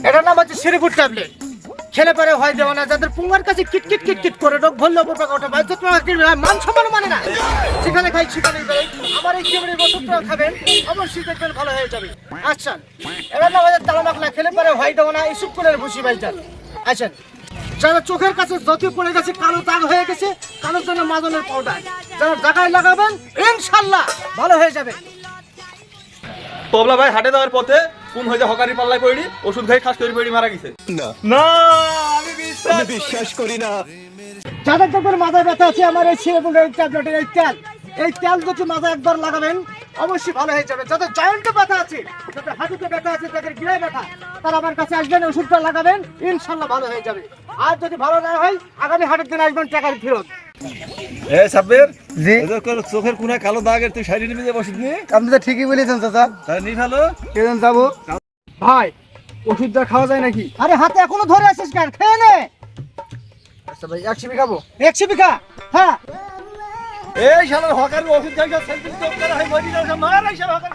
এটার নাম হচ্ছে সিরিপুর ট্যাবলেট। খেলে পরে হয় দেওয়া না, যাদের পুঙ্গার কাছে কিটকিট কিটকিট করে রোগ ভরলে ওপর পাকা ওঠা বাজ্য মান সম্মান মানে না, সেখানে খাই সেখানে বেরোয়। আমার এই কেবলের ওষুধটা খাবেন, অবশ্যই দেখবেন ভালো হয়ে যাবে। আচ্ছা, এটার নাম হচ্ছে তালা মাখলা। খেলে পরে হয় দেওয়া না, এই শুক্রের ভুসি ভাইজান। আচ্ছা, যারা চোখের কাছে যত পড়ে গেছে, কালো দাগ হয়ে গেছে, কালোর জন্য মাজনের পাউডার, যারা জায়গায় লাগাবেন ইনশাল্লাহ ভালো হয়ে যাবে। তবলা ভাই হাটে যাওয়ার পথে কোন হইতে হকারি পাল্লায় পড়ি, ওষুধ খাই খাস করে পড়ি মারা গেছে। না না আমি বিশ্বাস করি না। যাদের দেখবেন মাথায় ব্যথা আছে, আমার এই সিরিপুরের ট্যাবলেটের এই তেল যদি মাথায় একবার লাগাবেন অবশ্যই ভালো হয়ে যাবে। যাদের জয়েন্টে ব্যথা আছে, যাদের হাঁটুতে ব্যথা আছে, যাদের গিরায় ব্যথা, তারা আমার কাছে আসবেন, ওষুধটা লাগাবেন, ইনশাল্লাহ ভালো হয়ে যাবে। আর যদি ভালো না হয় আগামী হাটের দিন আসবেন, টাকার ফেরত। এ সাব্বির, জি, এদের চোখের কোনায় কালো দাগের তুই শাড়ি নিয়ে বসিস নি, আপনি তো ঠিকই বলেছেন চাচা। তাই নি ভালো। কেন যাবো ভাই, ওষুধটা খাওয়া যায় নাকি? আরে হাতে এখনো ধরে আছিস কেন? খেয়ে নে। আচ্ছা ভাই, 1 সিপি খাবো? 1 সিপি খা। হ্যাঁ, এই শালার হকারের ওষুধ খাই সব সেলফি করে হয় মরি যাও, মার এই শালা হকার।